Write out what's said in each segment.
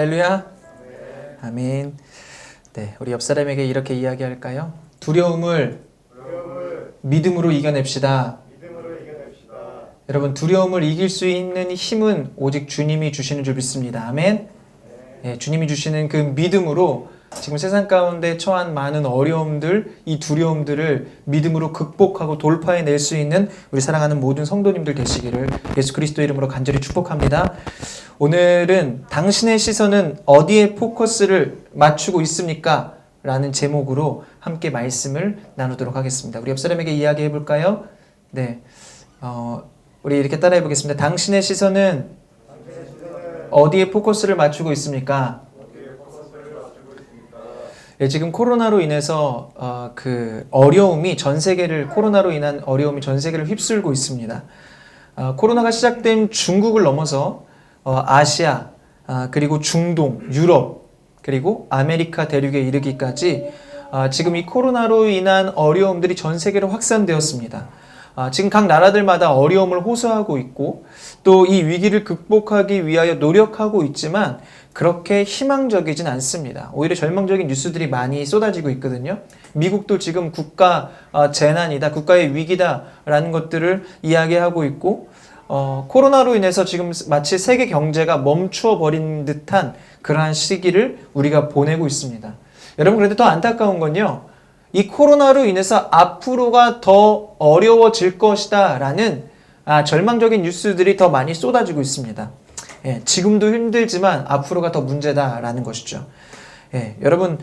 할렐루야. 아멘. 네, 우리 옆 사람에게 이렇게 이야기할까요? 두려움을 믿음으로 이겨냅시다. 여러분, 두려움을 이길 수 있는 힘은 오직 주님이 주시는 줄 믿습니다. 아멘. 네, 주님이 주시는 그 믿음으로 지금 세상 가운데 처한 많은 어려움들, 이 두려움들을 믿음으로 극복하고 돌파해낼 수 있는 우리 사랑하는 모든 성도님들 되시기를 예수 그리스도 이름으로 간절히 축복합니다. 오늘은 당신의 시선은 어디에 포커스를 맞추고 있습니까? 라는 제목으로 함께 말씀을 나누도록 하겠습니다. 우리 옆 사람에게 이야기해 볼까요? 네, 우리 이렇게 따라해 보겠습니다. 당신의 시선은 어디에 포커스를 맞추고 있습니까? 예, 지금 코로나로 인해서 그 어려움이 코로나로 인한 어려움이 전 세계를 휩쓸고 있습니다. 코로나가 시작된 중국을 넘어서 아시아, 그리고 중동, 유럽, 그리고 아메리카 대륙에 이르기까지 지금 이 코로나로 인한 어려움들이 전 세계로 확산되었습니다. 지금 각 나라들마다 어려움을 호소하고 있고 또 이 위기를 극복하기 위하여 노력하고 있지만 그렇게 희망적이진 않습니다. 오히려 절망적인 뉴스들이 많이 쏟아지고 있거든요. 미국도 지금 국가 재난이다, 국가의 위기다라는 것들을 이야기하고 있고 코로나로 인해서 지금 마치 세계 경제가 멈추어버린 듯한 그러한 시기를 우리가 보내고 있습니다. 여러분, 그런데 더 안타까운 건요, 이 코로나로 인해서 앞으로가 더 어려워질 것이다 라는 절망적인 뉴스들이 더 많이 쏟아지고 있습니다. 예, 지금도 힘들지만 앞으로가 더 문제다라는 것이죠. 예, 여러분,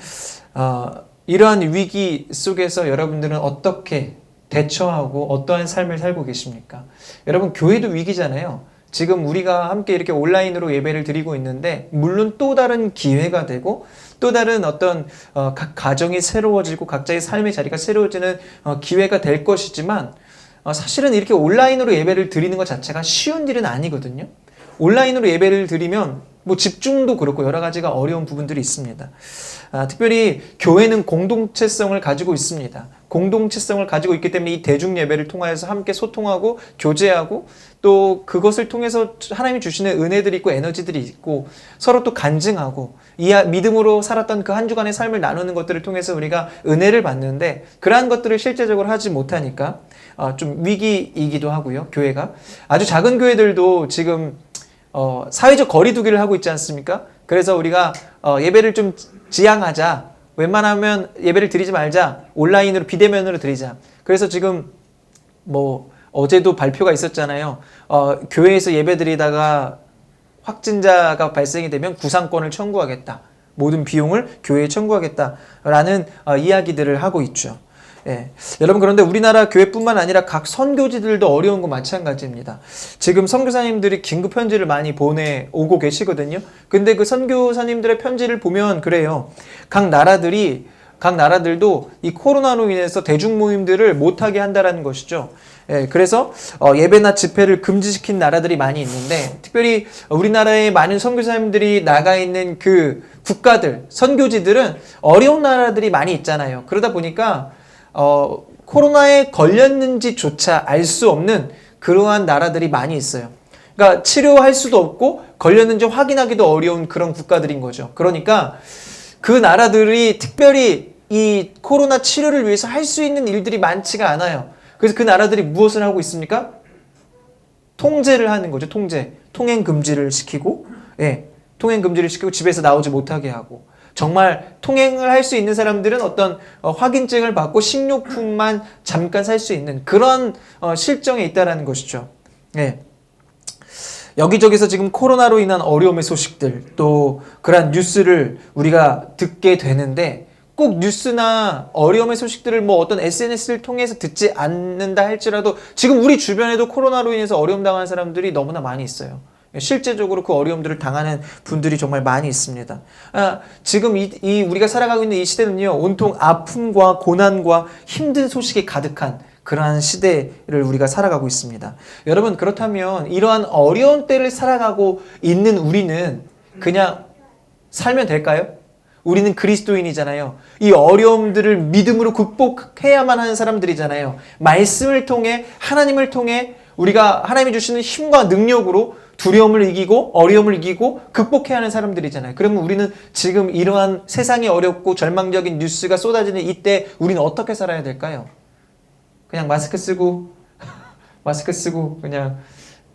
이러한 위기 속에서 여러분들은 어떻게 대처하고 어떠한 삶을 살고 계십니까? 여러분, 교회도 위기잖아요. 지금 우리가 함께 이렇게 온라인으로 예배를 드리고 있는데 물론 또 다른 기회가 되고 또 다른 어떤 각 가정이 새로워지고 각자의 삶의 자리가 새로워지는 기회가 될 것이지만 사실은 이렇게 온라인으로 예배를 드리는 것 자체가 쉬운 일은 아니거든요. 온라인으로 예배를 드리면 뭐 집중도 그렇고 여러 가지가 어려운 부분들이 있습니다. 특별히 교회는 공동체성을 가지고 있습니다. 공동체성을 가지고 있기 때문에 이 대중 예배를 통하여서 함께 소통하고 교제하고 또 그것을 통해서 하나님이 주시는 은혜들이 있고 에너지들이 있고 서로 또 간증하고 믿음으로 살았던 그 한 주간의 삶을 나누는 것들을 통해서 우리가 은혜를 받는데 그러한 것들을 실제적으로 하지 못하니까 좀 위기이기도 하고요. 교회가 아주 작은 교회들도 지금 사회적 거리두기를 하고 있지 않습니까? 그래서 우리가 예배를 좀 지양하자, 웬만하면 예배를 드리지 말자, 온라인으로 비대면으로 드리자. 그래서 지금 뭐 어제도 발표가 있었잖아요. 교회에서 예배 드리다가 확진자가 발생이 되면 구상권을 청구하겠다, 모든 비용을 교회에 청구하겠다라는 이야기들을 하고 있죠. 예. 여러분, 그런데 우리나라 교회뿐만 아니라 각 선교지들도 어려운 건 마찬가지입니다. 지금 선교사님들이 긴급 편지를 많이 보내오고 계시거든요. 근데 그 선교사님들의 편지를 보면 그래요. 각 나라들도 이 코로나로 인해서 대중 모임들을 못하게 한다라는 것이죠. 예, 그래서 예배나 집회를 금지시킨 나라들이 많이 있는데 특별히 우리나라의 많은 선교사님들이 나가 있는 그 국가들, 선교지들은 어려운 나라들이 많이 있잖아요. 그러다 보니까 코로나에 걸렸는지조차 알 수 없는 그러한 나라들이 많이 있어요. 그러니까 치료할 수도 없고 걸렸는지 확인하기도 어려운 그런 국가들인 거죠. 그러니까 그 나라들이 특별히 이 코로나 치료를 위해서 할 수 있는 일들이 많지가 않아요. 그래서 그 나라들이 무엇을 하고 있습니까? 통제를 하는 거죠. 통행 금지를 시키고, 예, 통행 금지를 시키고 집에서 나오지 못하게 하고, 정말 통행을 할 수 있는 사람들은 어떤 확인증을 받고 식료품만 잠깐 살 수 있는 그런 실정에 있다라는 것이죠. 예. 여기저기서 지금 코로나로 인한 어려움의 소식들, 또 그런 뉴스를 우리가 듣게 되는데 꼭 뉴스나 어려움의 소식들을 뭐 어떤 SNS를 통해서 듣지 않는다 할지라도 지금 우리 주변에도 코로나로 인해서 어려움 당하는 사람들이 너무나 많이 있어요. 실제적으로 그 어려움들을 당하는 분들이 정말 많이 있습니다. 지금 우리가 살아가고 있는 이 시대는요, 온통 아픔과 고난과 힘든 소식이 가득한 그러한 시대를 우리가 살아가고 있습니다. 여러분, 그렇다면 이러한 어려운 때를 살아가고 있는 우리는 그냥 살면 될까요? 우리는 그리스도인이잖아요. 이 어려움들을 믿음으로 극복해야만 하는 사람들이잖아요. 말씀을 통해, 하나님을 통해 우리가 하나님이 주시는 힘과 능력으로 두려움을 이기고 어려움을 이기고 극복해야 하는 사람들이잖아요. 그러면 우리는 지금 이러한 세상이 어렵고 절망적인 뉴스가 쏟아지는 이때 우리는 어떻게 살아야 될까요? 그냥 마스크 쓰고 그냥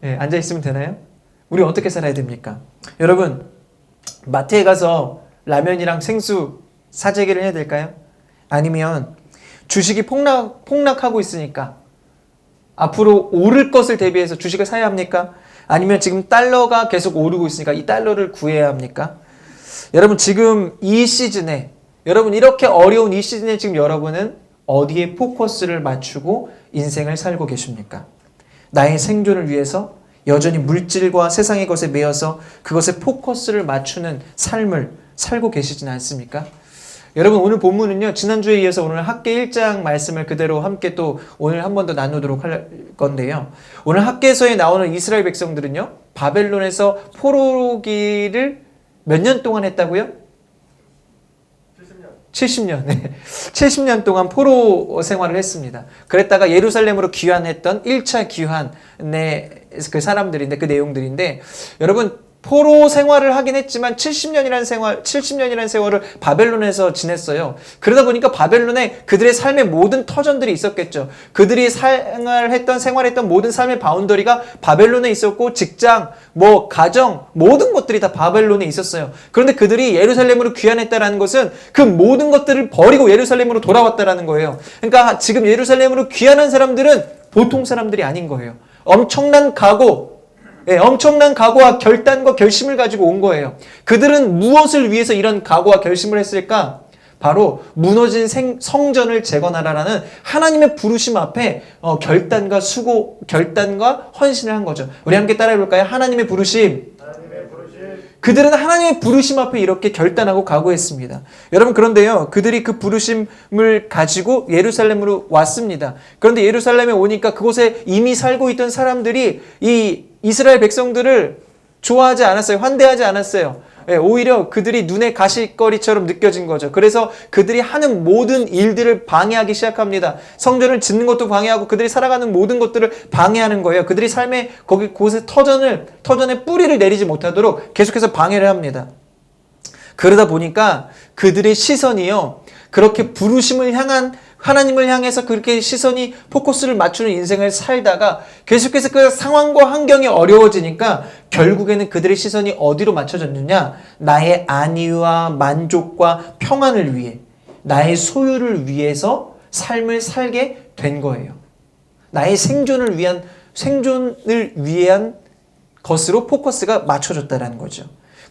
앉아 있으면 되나요? 우리 어떻게 살아야 됩니까? 여러분, 마트에 가서 라면이랑 생수 사재기를 해야 될까요? 아니면 주식이 폭락하고 있으니까 앞으로 오를 것을 대비해서 주식을 사야 합니까? 아니면 지금 달러가 계속 오르고 있으니까 이 달러를 구해야 합니까? 여러분, 지금 이 시즌에, 여러분 이렇게 어려운 이 시즌에 지금 여러분은 어디에 포커스를 맞추고 인생을 살고 계십니까? 나의 생존을 위해서 여전히 물질과 세상의 것에 매여서 그것에 포커스를 맞추는 삶을 살고 계시진 않습니까? 여러분, 오늘 본문은요, 지난주에 이어서 오늘 학개 1장 말씀을 그대로 함께 또 오늘 한 번 더 나누도록 할 건데요. 오늘 학개에서에 나오는 이스라엘 백성들은요, 바벨론에서 포로기를 몇 년 동안 했다고요? 70년. 네. 70년 동안 포로 생활을 했습니다. 그랬다가 예루살렘으로 귀환했던 1차 귀환의 그 사람들인데, 그 내용들인데, 여러분, 포로 생활을 하긴 했지만 70년이라는 세월을 바벨론에서 지냈어요. 그러다 보니까 바벨론에 그들의 삶의 모든 터전들이 있었겠죠. 그들이 생활했던 모든 삶의 바운더리가 바벨론에 있었고, 직장, 가정, 모든 것들이 다 바벨론에 있었어요. 그런데 그들이 예루살렘으로 귀환했다라는 것은 그 모든 것들을 버리고 예루살렘으로 돌아왔다라는 거예요. 그러니까 지금 예루살렘으로 귀환한 사람들은 보통 사람들이 아닌 거예요. 엄청난 각오와 결단과 결심을 가지고 온 거예요. 그들은 무엇을 위해서 이런 각오와 결심을 했을까? 바로 무너진 성전을 재건하라라는 하나님의 부르심 앞에 결단과 헌신을 한 거죠. 우리 함께 따라해 볼까요? 하나님의 부르심. 그들은 하나님의 부르심 앞에 이렇게 결단하고 각오했습니다. 여러분, 그런데요, 그들이 그 부르심을 가지고 예루살렘으로 왔습니다. 그런데 예루살렘에 오니까 그곳에 이미 살고 있던 사람들이 이 이스라엘 백성들을 좋아하지 않았어요. 환대하지 않았어요. 오히려 그들이 눈에 가시거리처럼 느껴진 거죠. 그래서 그들이 하는 모든 일들을 방해하기 시작합니다. 성전을 짓는 것도 방해하고 그들이 살아가는 모든 것들을 방해하는 거예요. 그들이 삶의 곳에 터전에 뿌리를 내리지 못하도록 계속해서 방해를 합니다. 그러다 보니까 그들의 시선이요, 그렇게 부르심을 향한 하나님을 향해서 그렇게 시선이 포커스를 맞추는 인생을 살다가 계속해서 그 상황과 환경이 어려워지니까 결국에는 그들의 시선이 어디로 맞춰졌느냐? 나의 안위와 만족과 평안을 위해, 나의 소유를 위해서 삶을 살게 된 거예요. 나의 생존을 위한 것으로 포커스가 맞춰졌다는 거죠.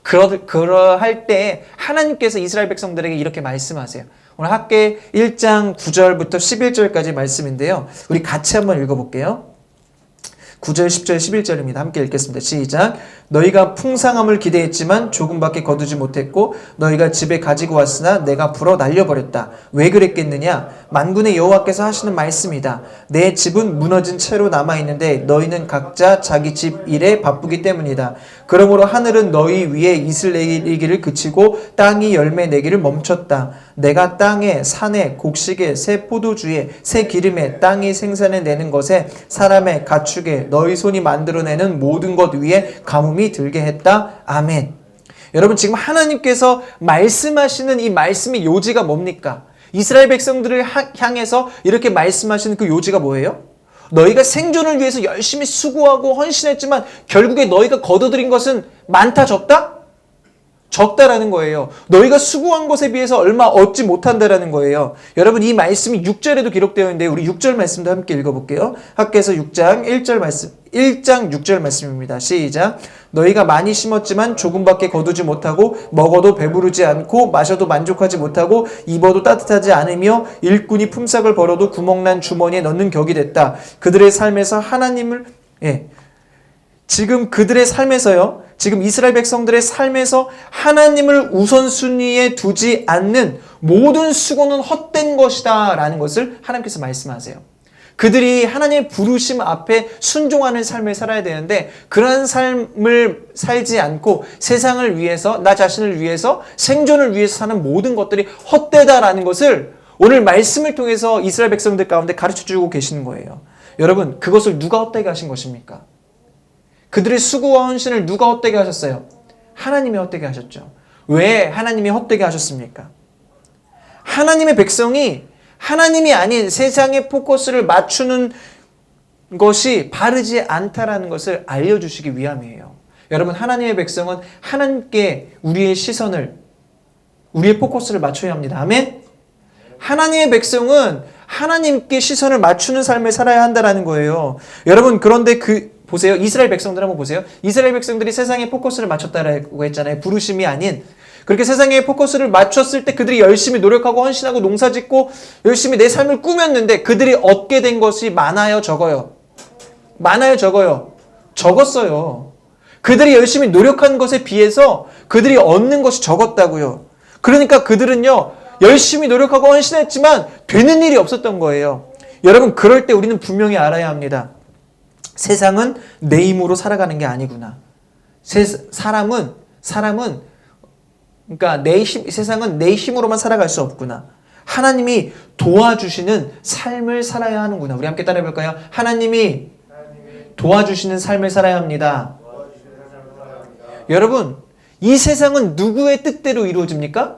그러할 때 하나님께서 이스라엘 백성들에게 이렇게 말씀하세요. 오늘 학개 1장 9절부터 11절까지 말씀인데요. 우리 같이 한번 읽어볼게요. 9절, 10절, 11절입니다. 함께 읽겠습니다. 시작. 너희가 풍성함을 기대했지만 조금밖에 거두지 못했고 너희가 집에 가지고 왔으나 내가 불어 날려버렸다. 왜 그랬겠느냐? 만군의 여호와께서 하시는 말씀이다. 내 집은 무너진 채로 남아있는데 너희는 각자 자기 집 일에 바쁘기 때문이다. 그러므로 하늘은 너희 위에 이슬 내리기를 그치고 땅이 열매 내기를 멈췄다. 내가 땅에, 산에, 곡식에, 새 포도주에, 새 기름에, 땅이 생산해내는 것에, 사람의 가축에, 너희 손이 만들어내는 모든 것 위에 가뭄이 들게 했다. 아멘. 여러분, 지금 하나님께서 말씀하시는 이 말씀의 요지가 뭡니까? 이스라엘 백성들을 향해서 이렇게 말씀하시는 그 요지가 뭐예요? 너희가 생존을 위해서 열심히 수고하고 헌신했지만 결국에 너희가 거둬들인 것은 많다, 적다? 적다라는 거예요. 너희가 수고한 것에 비해서 얼마 얻지 못한다라는 거예요. 여러분, 이 말씀이 6절에도 기록되어 있는데 우리 6절 말씀도 함께 읽어볼게요. 학개에서 6장 1절 말씀, 1장 6절 말씀입니다. 시작. 너희가 많이 심었지만 조금밖에 거두지 못하고 먹어도 배부르지 않고 마셔도 만족하지 못하고 입어도 따뜻하지 않으며 일꾼이 품삯을 벌어도 구멍난 주머니에 넣는 격이 됐다. 그들의 삶에서 하나님을 지금 그들의 삶에서요, 지금 이스라엘 백성들의 삶에서 하나님을 우선순위에 두지 않는 모든 수고는 헛된 것이다 라는 것을 하나님께서 말씀하세요. 그들이 하나님의 부르심 앞에 순종하는 삶을 살아야 되는데 그러한 삶을 살지 않고 세상을 위해서, 나 자신을 위해서, 생존을 위해서 사는 모든 것들이 헛되다라는 것을 오늘 말씀을 통해서 이스라엘 백성들 가운데 가르쳐주고 계시는 거예요. 여러분, 그것을 누가 헛되게 하신 것입니까? 그들의 수고와 헌신을 누가 헛되게 하셨어요? 하나님이 헛되게 하셨죠. 왜 하나님이 헛되게 하셨습니까? 하나님의 백성이 하나님이 아닌 세상의 포커스를 맞추는 것이 바르지 않다라는 것을 알려주시기 위함이에요. 여러분, 하나님의 백성은 하나님께 우리의 시선을, 우리의 포커스를 맞춰야 합니다. 아멘? 하나님의 백성은 하나님께 시선을 맞추는 삶을 살아야 한다는 거예요. 여러분, 그런데 보세요. 이스라엘 백성들 한번 보세요. 이스라엘 백성들이 세상에 포커스를 맞췄다라고 했잖아요. 부르심이 아닌. 그렇게 세상에 포커스를 맞췄을 때 그들이 열심히 노력하고 헌신하고 농사짓고 열심히 내 삶을 꾸몄는데 그들이 얻게 된 것이 많아요, 적어요? 많아요, 적어요? 적었어요. 그들이 열심히 노력한 것에 비해서 그들이 얻는 것이 적었다고요. 그러니까 그들은요, 열심히 노력하고 헌신했지만 되는 일이 없었던 거예요. 여러분, 그럴 때 우리는 분명히 알아야 합니다. 세상은 내 힘으로 살아가는 게 아니구나. 사람은 그러니까 세상은 내 힘으로만 살아갈 수 없구나. 하나님이 도와주시는 삶을 살아야 하는구나. 우리 함께 따라해 볼까요? 하나님이 도와주시는 삶을 살아야 합니다. 여러분, 이 세상은 누구의 뜻대로 이루어집니까?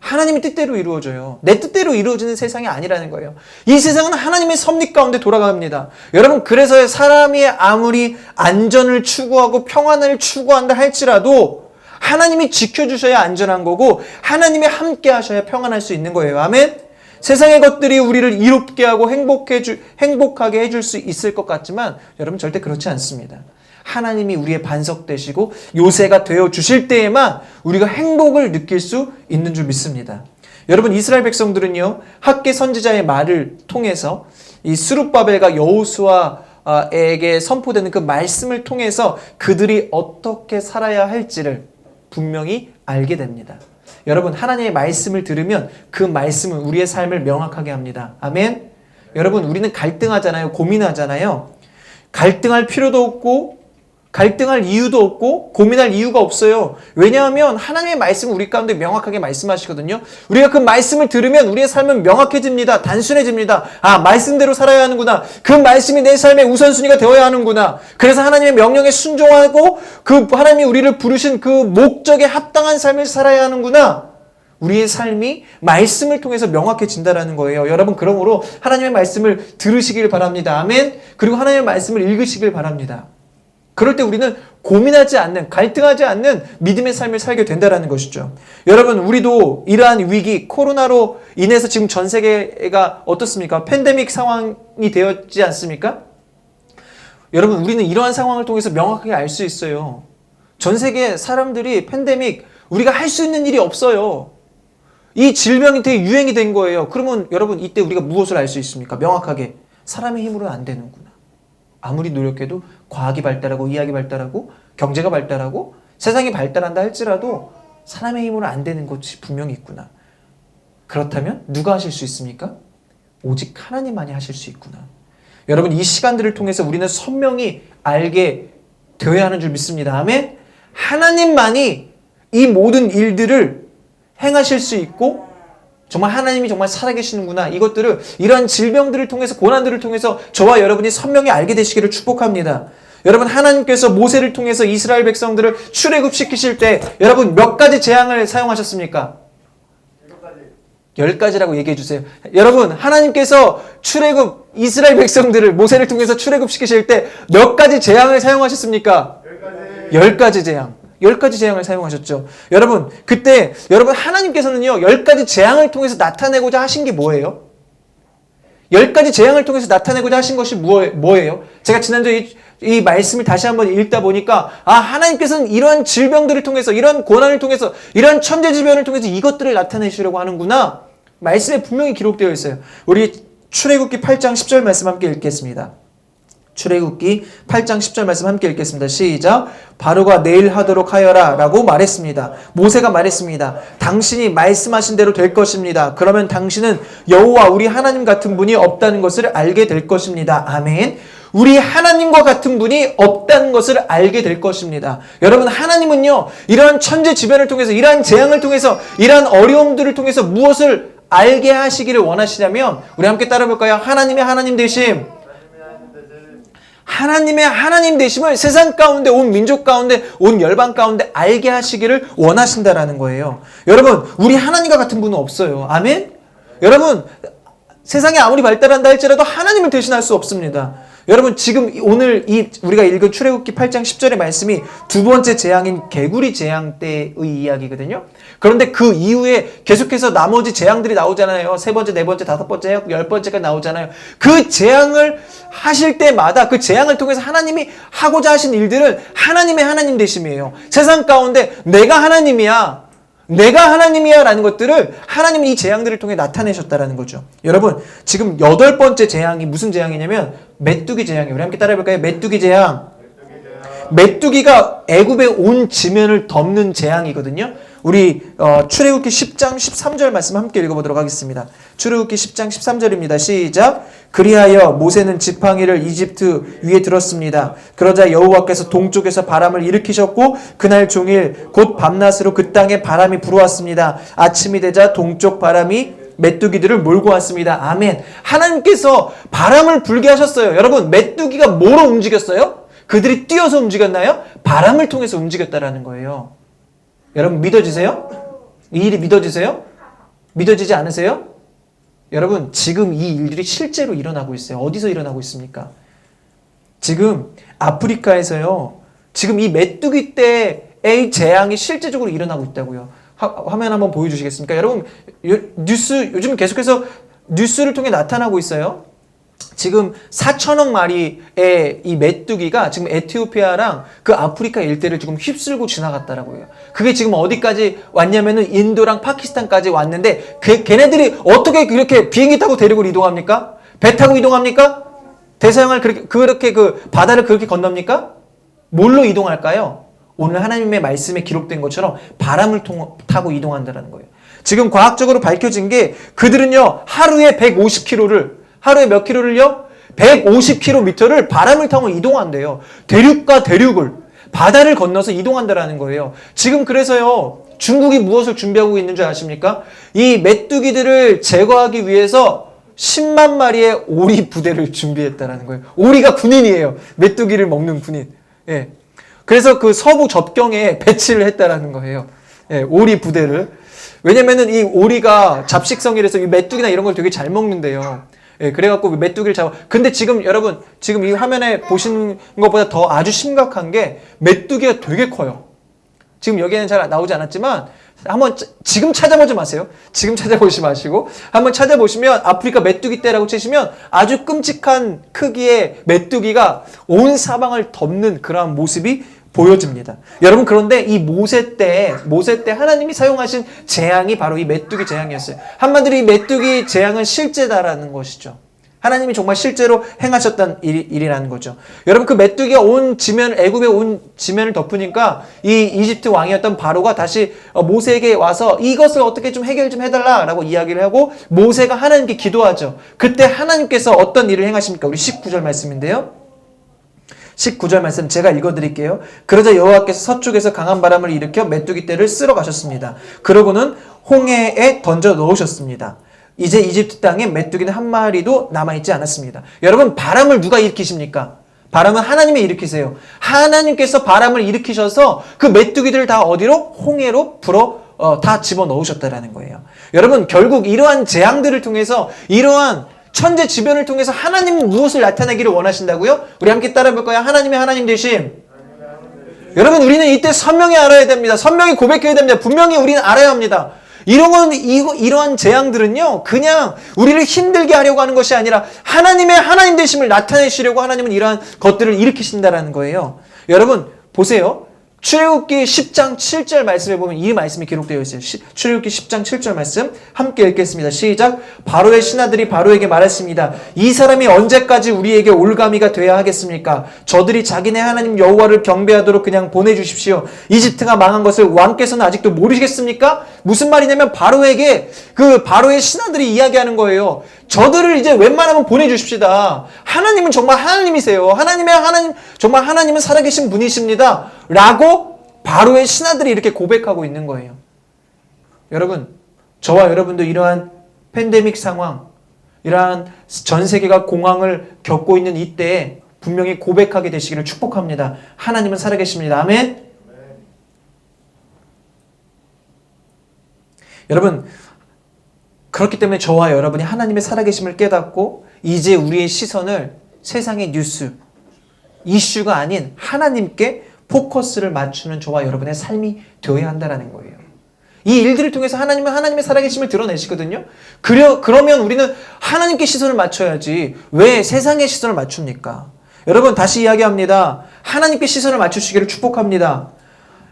하나님의 뜻대로 이루어져요. 내 뜻대로 이루어지는 세상이 아니라는 거예요. 이 세상은 하나님의 섭리 가운데 돌아갑니다. 여러분, 그래서 사람이 아무리 안전을 추구하고 평안을 추구한다 할지라도 하나님이 지켜주셔야 안전한 거고 하나님이 함께 하셔야 평안할 수 있는 거예요. 아멘? 세상의 것들이 우리를 이롭게 하고 행복하게 해줄 수 있을 것 같지만 여러분, 절대 그렇지 않습니다. 하나님이 우리의 반석 되시고 요새가 되어 주실 때에만 우리가 행복을 느낄 수 있는 줄 믿습니다. 여러분, 이스라엘 백성들은요, 학개 선지자의 말을 통해서 이 스룹바벨과 여호수아에게 선포되는 그 말씀을 통해서 그들이 어떻게 살아야 할지를 분명히 알게 됩니다. 여러분, 하나님의 말씀을 들으면 그 말씀은 우리의 삶을 명확하게 합니다. 아멘? 여러분, 우리는 갈등하잖아요. 고민하잖아요. 갈등할 필요도 없고 갈등할 이유도 없고 고민할 이유가 없어요. 왜냐하면 하나님의 말씀은 우리 가운데 명확하게 말씀하시거든요. 우리가 그 말씀을 들으면 우리의 삶은 명확해집니다. 단순해집니다. 아, 말씀대로 살아야 하는구나. 그 말씀이 내 삶의 우선순위가 되어야 하는구나. 그래서 하나님의 명령에 순종하고 그 하나님이 우리를 부르신 그 목적에 합당한 삶을 살아야 하는구나. 우리의 삶이 말씀을 통해서 명확해진다라는 거예요. 여러분, 그러므로 하나님의 말씀을 들으시길 바랍니다. 아멘. 그리고 하나님의 말씀을 읽으시길 바랍니다. 그럴 때 우리는 고민하지 않는, 갈등하지 않는 믿음의 삶을 살게 된다는 것이죠. 여러분, 우리도 이러한 위기, 코로나로 인해서 지금 전 세계가 어떻습니까? 팬데믹 상황이 되었지 않습니까? 여러분, 우리는 이러한 상황을 통해서 명확하게 알 수 있어요. 전 세계 사람들이 팬데믹, 우리가 할 수 있는 일이 없어요. 이 질병이 되게 유행이 된 거예요. 그러면 여러분, 이때 우리가 무엇을 알 수 있습니까? 명확하게 사람의 힘으로는 안 되는구나. 아무리 노력해도 과학이 발달하고 의학이 발달하고 경제가 발달하고 세상이 발달한다 할지라도 사람의 힘으로 안 되는 것이 분명히 있구나. 그렇다면 누가 하실 수 있습니까? 오직 하나님만이 하실 수 있구나. 여러분, 이 시간들을 통해서 우리는 선명히 알게 되어야 하는 줄 믿습니다. 아멘? 하나님만이 이 모든 일들을 행하실 수 있고 정말 하나님이 정말 살아계시는구나. 이것들을, 이러한 질병들을 통해서, 고난들을 통해서 저와 여러분이 선명히 알게 되시기를 축복합니다. 여러분, 하나님께서 모세를 통해서 이스라엘 백성들을 출애굽시키실 때 여러분 몇 가지 재앙을 사용하셨습니까? 10가지라고 얘기해 주세요. 여러분, 하나님께서 이스라엘 백성들을 모세를 통해서 출애굽시키실 때 몇 가지 재앙을 사용하셨습니까? 10가지 재앙. 10가지 재앙을 사용하셨죠. 여러분, 그때 여러분 하나님께서는요 10가지 재앙을 통해서 나타내고자 하신 게 뭐예요? 10가지 재앙을 통해서 나타내고자 하신 것이 뭐예요? 제가 지난주에 이 말씀을 다시 한번 읽다 보니까 하나님께서는 이러한 질병들을 통해서, 이러한 고난을 통해서, 이러한 천재지변을 통해서 이것들을 나타내시려고 하는구나. 말씀에 분명히 기록되어 있어요. 우리 출애굽기 8장 10절 말씀 함께 읽겠습니다. 출애굽기 8장 10절 말씀 함께 읽겠습니다. 시작. 바로가 내일 하도록 하여라 라고 말했습니다. 모세가 말했습니다. 당신이 말씀하신 대로 될 것입니다. 그러면 당신은 여호와 우리 하나님 같은 분이 없다는 것을 알게 될 것입니다. 아멘. 우리 하나님과 같은 분이 없다는 것을 알게 될 것입니다. 여러분, 하나님은요 이러한 천재지변을 통해서, 이러한 재앙을 통해서, 이러한 어려움들을 통해서 무엇을 알게 하시기를 원하시냐면, 우리 함께 따라볼까요? 하나님의 하나님 되심, 하나님의 하나님 되심을 세상 가운데, 온 민족 가운데, 온 열방 가운데 알게 하시기를 원하신다라는 거예요. 여러분, 우리 하나님과 같은 분은 없어요. 아멘? 여러분, 세상이 아무리 발달한다 할지라도 하나님을 대신할 수 없습니다. 여러분, 지금 오늘 우리가 읽은 출애굽기 8장 10절의 말씀이 두 번째 재앙인 개구리 재앙 때의 이야기거든요. 그런데 그 이후에 계속해서 나머지 재앙들이 나오잖아요. 세 번째, 네 번째, 다섯 번째, 10번째까지 나오잖아요. 그 재앙을 하실 때마다 그 재앙을 통해서 하나님이 하고자 하신 일들은 하나님의 하나님 되심이에요. 세상 가운데 내가 하나님이야, 내가 하나님이야 라는 것들을 하나님은 이 재앙들을 통해 나타내셨다라는 거죠. 여러분, 지금 8번째 재앙이 무슨 재앙이냐면 메뚜기 재앙이에요. 우리 함께 따라해볼까요? 메뚜기 재앙. 메뚜기가 애굽의 온 지면을 덮는 재앙이거든요. 우리 출애굽기 10장 13절 말씀 함께 읽어보도록 하겠습니다. 출애굽기 10장 13절입니다. 시작. 그리하여 모세는 지팡이를 이집트 위에 들었습니다. 그러자 여호와께서 동쪽에서 바람을 일으키셨고 그날 종일 곧 밤낮으로 그 땅에 바람이 불어왔습니다. 아침이 되자 동쪽 바람이 메뚜기들을 몰고 왔습니다. 아멘. 하나님께서 바람을 불게 하셨어요. 여러분, 메뚜기가 뭐로 움직였어요? 그들이 뛰어서 움직였나요? 바람을 통해서 움직였다라는 거예요. 여러분, 믿어지세요? 이 일이 믿어지세요? 믿어지지 않으세요? 여러분, 지금 이 일들이 실제로 일어나고 있어요. 어디서 일어나고 있습니까? 지금 아프리카에서요. 지금 이 메뚜기 때의 재앙이 실제적으로 일어나고 있다고요. 화면 한번 보여주시겠습니까? 여러분, 요즘 계속해서 뉴스를 통해 나타나고 있어요. 지금 4천억 마리의 이 메뚜기가 지금 에티오피아랑 그 아프리카 일대를 지금 휩쓸고 지나갔다라고 해요. 그게 지금 어디까지 왔냐면은 인도랑 파키스탄까지 왔는데 걔네들이 어떻게 그렇게 비행기 타고 대륙을 이동합니까? 배 타고 이동합니까? 대서양을 그렇게 그 바다를 그렇게 건넙니까? 뭘로 이동할까요? 오늘 하나님의 말씀에 기록된 것처럼 바람을 타고 이동한다는 거예요. 지금 과학적으로 밝혀진 게 그들은요 하루에 150km를 하루에 몇 킬로를요? 150km를 바람을 타고 이동한대요. 대륙과 대륙을, 바다를 건너서 이동한다라는 거예요. 지금 그래서요, 중국이 무엇을 준비하고 있는 줄 아십니까? 이 메뚜기들을 제거하기 위해서 10만 마리의 오리 부대를 준비했다라는 거예요. 오리가 군인이에요. 메뚜기를 먹는 군인. 예. 그래서 그 서부 접경에 배치를 했다라는 거예요. 예, 오리 부대를. 왜냐면은 이 오리가 잡식성이라서 이 메뚜기나 이런 걸 되게 잘 먹는데요. 예, 그래갖고 메뚜기를 잡아. 근데 지금 여러분, 지금 이 화면에 보시는 것보다 더 아주 심각한 게 메뚜기가 되게 커요. 지금 여기에는 잘 나오지 않았지만 한번 지금 찾아보지 마세요. 지금 찾아보지 마시고 한번 찾아보시면 아프리카 메뚜기 떼라고 치시면 아주 끔찍한 크기의 메뚜기가 온 사방을 덮는 그런 모습이 보여집니다. 여러분, 그런데 이 모세 때 하나님이 사용하신 재앙이 바로 이 메뚜기 재앙이었어요. 한마디로 이 메뚜기 재앙은 실제다라는 것이죠. 하나님이 정말 실제로 행하셨던 일이라는 거죠. 여러분, 그 메뚜기가 애굽의 온 지면을 덮으니까 이 이집트 왕이었던 바로가 다시 모세에게 와서 이것을 어떻게 좀 해결 좀 해달라라고 이야기를 하고 모세가 하나님께 기도하죠. 그때 하나님께서 어떤 일을 행하십니까? 우리 19절 말씀인데요. 19절 말씀 제가 읽어드릴게요. 그러자 여호와께서 서쪽에서 강한 바람을 일으켜 메뚜기 떼를 쓸어 가셨습니다. 그러고는 홍해에 던져 넣으셨습니다. 이제 이집트 땅에 메뚜기는 한 마리도 남아있지 않았습니다. 여러분, 바람을 누가 일으키십니까? 바람은 하나님이 일으키세요. 하나님께서 바람을 일으키셔서 그 메뚜기들을 다 어디로? 홍해로 다 집어넣으셨다라는 거예요. 여러분, 결국 이러한 재앙들을 통해서 이러한 천재지변을 통해서 하나님은 무엇을 나타내기를 원하신다고요? 우리 함께 따라해볼까요? 하나님의 하나님 되심. 여러분, 우리는 이때 선명히 알아야 됩니다. 선명히 고백해야 됩니다. 분명히 우리는 알아야 합니다. 이러한 재앙들은요, 그냥 우리를 힘들게 하려고 하는 것이 아니라 하나님의 하나님 되심을 나타내시려고 하나님은 이러한 것들을 일으키신다라는 거예요. 여러분, 보세요. 출애굽기 10장 7절 말씀에 보면 이 말씀이 기록되어 있어요. 출애굽기 10장 7절 말씀 함께 읽겠습니다. 시작. 바로의 신하들이 바로에게 말했습니다. 이 사람이 언제까지 우리에게 올가미가 돼야 하겠습니까? 저들이 자기네 하나님 여호와를 경배하도록 그냥 보내주십시오. 이집트가 망한 것을 왕께서는 아직도 모르시겠습니까? 무슨 말이냐면 바로에게 바로의 신하들이 이야기하는 거예요. 저들을 이제 웬만하면 보내주십시다. 하나님은 정말 하나님이세요. 정말 하나님은 살아계신 분이십니다. 라고 바로의 신하들이 이렇게 고백하고 있는 거예요. 여러분, 저와 여러분도 이러한 팬데믹 상황, 이러한 전 세계가 공황을 겪고 있는 이때에 분명히 고백하게 되시기를 축복합니다. 하나님은 살아계십니다. 아멘. 여러분, 그렇기 때문에 저와 여러분이 하나님의 살아계심을 깨닫고 이제 우리의 시선을 세상의 뉴스, 이슈가 아닌 하나님께 포커스를 맞추는 저와 여러분의 삶이 되어야 한다는 거예요. 이 일들을 통해서 하나님은 하나님의 살아계심을 드러내시거든요. 그러면 우리는 하나님께 시선을 맞춰야지 왜 세상의 시선을 맞춥니까? 여러분, 다시 이야기합니다. 하나님께 시선을 맞추시기를 축복합니다.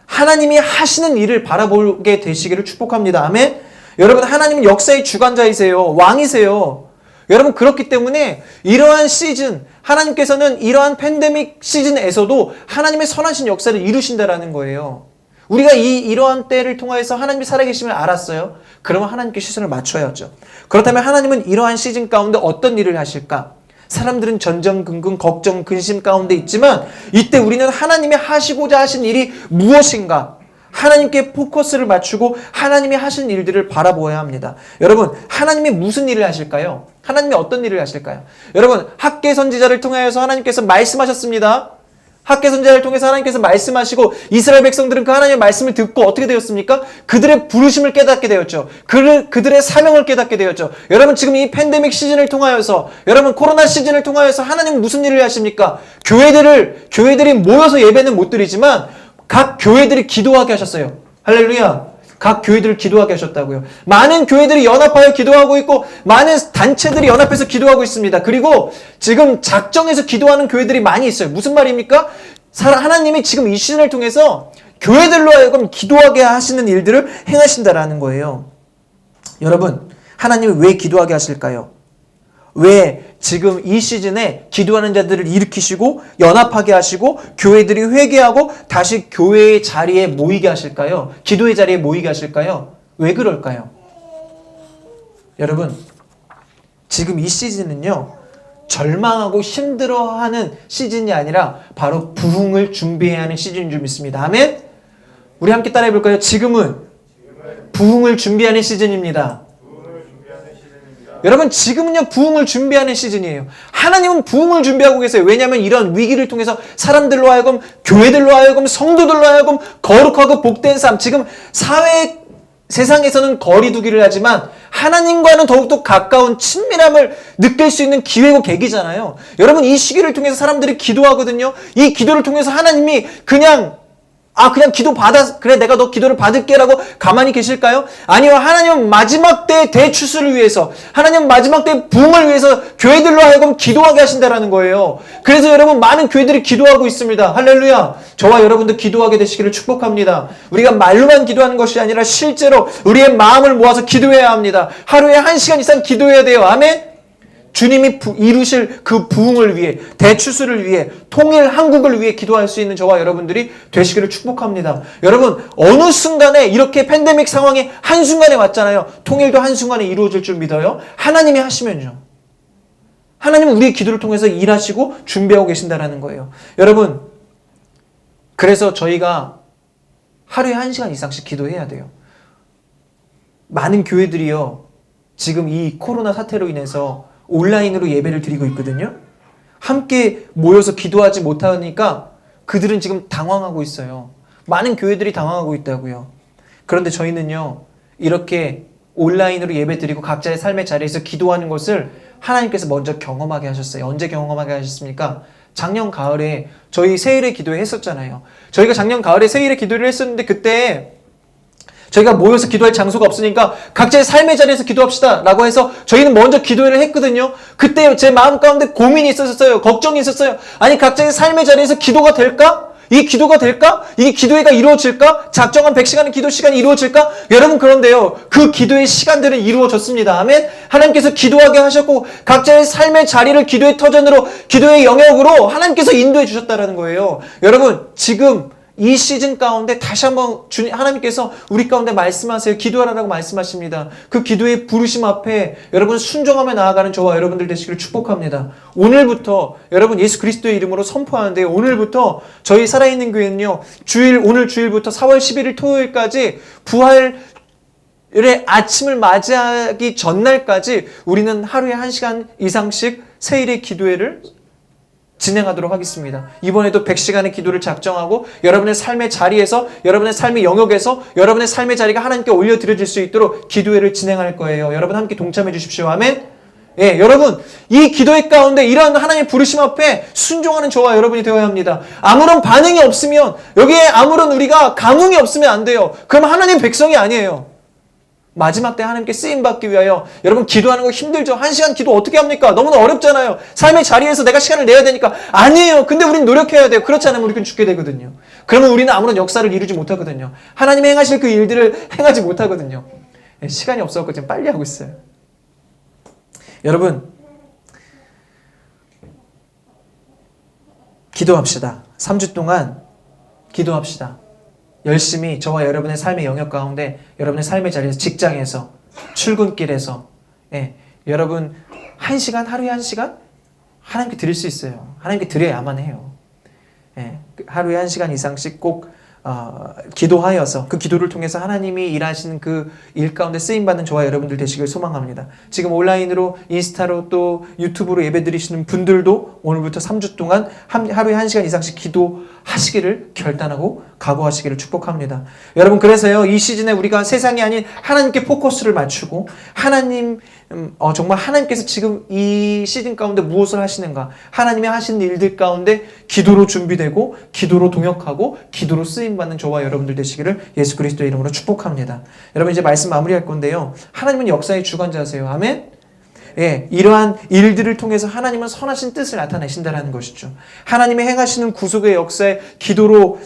하나님이 하시는 일을 바라보게 되시기를 축복합니다. 아멘. 여러분, 하나님은 역사의 주관자이세요. 왕이세요. 여러분, 그렇기 때문에 이러한 시즌, 하나님께서는 이러한 팬데믹 시즌에서도 하나님의 선하신 역사를 이루신다라는 거예요. 우리가 이러한 때를 통하여서 하나님이 살아계심을 알았어요. 그러면 하나님께 시선을 맞춰야죠. 그렇다면 하나님은 이러한 시즌 가운데 어떤 일을 하실까? 사람들은 전전긍긍, 걱정, 근심 가운데 있지만 이때 우리는 하나님이 하시고자 하신 일이 무엇인가? 하나님께 포커스를 맞추고 하나님이 하신 일들을 바라보아야 합니다. 여러분, 하나님이 무슨 일을 하실까요? 하나님이 어떤 일을 하실까요? 여러분, 학개 선지자를 통하여서 하나님께서 말씀하셨습니다. 학개 선지자를 통해서 하나님께서 말씀하시고 이스라엘 백성들은 그 하나님의 말씀을 듣고 어떻게 되었습니까? 그들의 부르심을 깨닫게 되었죠. 그들의 사명을 깨닫게 되었죠. 여러분, 지금 이 팬데믹 시즌을 통하여서, 여러분 코로나 시즌을 통하여서 하나님은 무슨 일을 하십니까? 교회들이 모여서 예배는 못 드리지만 각 교회들이 기도하게 하셨어요. 할렐루야. 각 교회들을 기도하게 하셨다고요. 많은 교회들이 연합하여 기도하고 있고 많은 단체들이 연합해서 기도하고 있습니다. 그리고 지금 작정해서 기도하는 교회들이 많이 있어요. 무슨 말입니까? 하나님이 지금 이 시즌을 통해서 교회들로 하여금 기도하게 하시는 일들을 행하신다라는 거예요. 여러분, 하나님이 왜 기도하게 하실까요? 왜 지금 이 시즌에 기도하는 자들을 일으키시고 연합하게 하시고 교회들이 회개하고 다시 교회의 자리에 모이게 하실까요? 기도의 자리에 모이게 하실까요? 왜 그럴까요? 여러분, 지금 이 시즌은요, 절망하고 힘들어하는 시즌이 아니라 바로 부흥을 준비해야 하는 시즌인 줄 믿습니다. 아멘? 우리 함께 따라해 볼까요? 지금은 부흥을 준비하는 시즌입니다. 여러분, 지금은요 부흥을 준비하는 시즌이에요. 하나님은 부흥을 준비하고 계세요. 왜냐하면 이런 위기를 통해서 사람들로 하여금, 교회들로 하여금, 성도들로 하여금 거룩하고 복된 삶, 지금 세상에서는 거리두기를 하지만 하나님과는 더욱더 가까운 친밀함을 느낄 수 있는 기회고 계기잖아요. 여러분, 이 시기를 통해서 사람들이 기도하거든요. 이 기도를 통해서 하나님이 그냥 기도 그래 내가 너 기도를 받을게라고 가만히 계실까요? 아니요, 하나님은 마지막 때 대추수를 위해서, 하나님은 마지막 때 부흥을 위해서 교회들로 하여금 기도하게 하신다라는 거예요. 그래서 여러분, 많은 교회들이 기도하고 있습니다. 할렐루야. 저와 여러분도 기도하게 되시기를 축복합니다. 우리가 말로만 기도하는 것이 아니라 실제로 우리의 마음을 모아서 기도해야 합니다. 하루에 1시간 이상 기도해야 돼요. 아멘? 주님이 이루실 그 부흥을 위해, 대추수를 위해, 통일 한국을 위해 기도할 수 있는 저와 여러분들이 되시기를 축복합니다. 여러분, 어느 순간에 이렇게 팬데믹 상황이 한순간에 왔잖아요. 통일도 한순간에 이루어질 줄 믿어요? 하나님이 하시면요. 하나님은 우리의 기도를 통해서 일하시고 준비하고 계신다는 거예요. 여러분, 그래서 저희가 하루에 1시간 이상씩 기도해야 돼요. 많은 교회들이요, 지금 이 코로나 사태로 인해서 온라인으로 예배를 드리고 있거든요. 함께 모여서 기도하지 못하니까 그들은 지금 당황하고 있어요. 많은 교회들이 당황하고 있다고요. 그런데 저희는요, 이렇게 온라인으로 예배 드리고 각자의 삶의 자리에서 기도하는 것을 하나님께서 먼저 경험하게 하셨어요. 언제 경험하게 하셨습니까? 작년 가을에 저희 세일의 기도회 했었잖아요. 저희가 작년 가을에 세일의 기도를 했었는데 그때 저희가 모여서 기도할 장소가 없으니까 각자의 삶의 자리에서 기도합시다 라고 해서 저희는 먼저 기도회를 했거든요. 그때 제 마음 가운데 고민이 있었어요. 걱정이 있었어요. 아니, 각자의 삶의 자리에서 기도가 될까? 이 기도가 될까? 이 기도회가 이루어질까? 작정한 100시간의 기도 시간이 이루어질까? 여러분, 그런데요, 그 기도의 시간들은 이루어졌습니다. 아멘? 하나님께서 기도하게 하셨고 각자의 삶의 자리를 기도의 터전으로, 기도의 영역으로 하나님께서 인도해 주셨다는 거예요. 여러분, 지금 이 시즌 가운데 다시 한번 하나님께서 우리 가운데 말씀하세요. 기도하라고 말씀하십니다. 그 기도의 부르심 앞에 여러분 순종하며 나아가는 저와 여러분들 되시기를 축복합니다. 오늘부터 여러분 예수 그리스도의 이름으로 선포하는데, 오늘부터 저희 살아있는 교회는요, 오늘 주일부터 4월 11일 토요일까지 부활의 아침을 맞이하기 전날까지 우리는 하루에 1시간 이상씩 세일의 기도회를 진행하도록 하겠습니다. 이번에도 100시간의 기도를 작정하고 여러분의 삶의 자리에서, 여러분의 삶의 영역에서 여러분의 삶의 자리가 하나님께 올려드려질 수 있도록 기도회를 진행할 거예요. 여러분 함께 동참해 주십시오. 아멘. 예, 여러분 이 기도회 가운데 이런 하나님의 부르심 앞에 순종하는 저와 여러분이 되어야 합니다. 아무런 반응이 없으면, 여기에 아무런 우리가 감흥이 없으면 안 돼요. 그럼 하나님 백성이 아니에요. 마지막 때 하나님께 쓰임받기 위하여 여러분 기도하는 거 힘들죠? 1시간 기도 어떻게 합니까? 너무나 어렵잖아요. 삶의 자리에서 내가 시간을 내야 되니까. 아니에요. 근데 우리는 노력해야 돼요. 그렇지 않으면 우리는 죽게 되거든요. 그러면 우리는 아무런 역사를 이루지 못하거든요. 하나님이 행하실 그 일들을 행하지 못하거든요. 시간이 없어서 지금 빨리 하고 있어요. 여러분 기도합시다. 3주 동안 기도합시다. 열심히 저와 여러분의 삶의 영역 가운데, 여러분의 삶의 자리에서, 직장에서, 출근길에서, 여러분 1시간, 하루에 1시간 하나님께 드릴 수 있어요. 하나님께 드려야만 해요. 하루에 1시간 이상씩 꼭 기도하여서 그 기도를 통해서 하나님이 일하시는 그 일 가운데 쓰임받는 저와 여러분들 되시길 소망합니다. 지금 온라인으로, 인스타로, 또 유튜브로 예배드리시는 분들도 오늘부터 3주 동안 하루에 1시간 이상씩 기도하시기를 결단하고 각오하시기를 축복합니다. 여러분 그래서요, 이 시즌에 우리가 세상이 아닌 하나님께 포커스를 맞추고 정말 하나님께서 지금 이 시즌 가운데 무엇을 하시는가, 하나님이 하시는 일들 가운데 기도로 준비되고 기도로 동역하고 기도로 쓰임받는 저와 여러분들 되시기를 예수 그리스도의 이름으로 축복합니다. 여러분 이제 말씀 마무리할 건데요, 하나님은 역사의 주관자세요. 아멘. 이러한 일들을 통해서 하나님은 선하신 뜻을 나타내신다는 것이죠. 하나님이 행하시는 구속의 역사에 기도로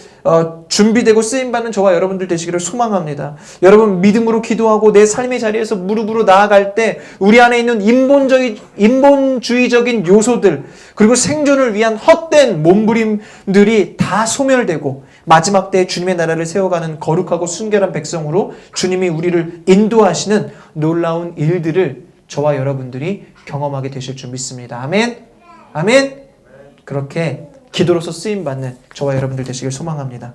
준비되고 쓰임받는 저와 여러분들 되시기를 소망합니다. 여러분 믿음으로 기도하고 내 삶의 자리에서 무릎으로 나아갈 때 우리 안에 있는 인본주의적인 요소들, 그리고 생존을 위한 헛된 몸부림들이 다 소멸되고 마지막 때 주님의 나라를 세워가는 거룩하고 순결한 백성으로 주님이 우리를 인도하시는 놀라운 일들을 저와 여러분들이 경험하게 되실 줄 믿습니다. 아멘. 아멘. 그렇게 기도로서 쓰임받는 저와 여러분들 되시길 소망합니다.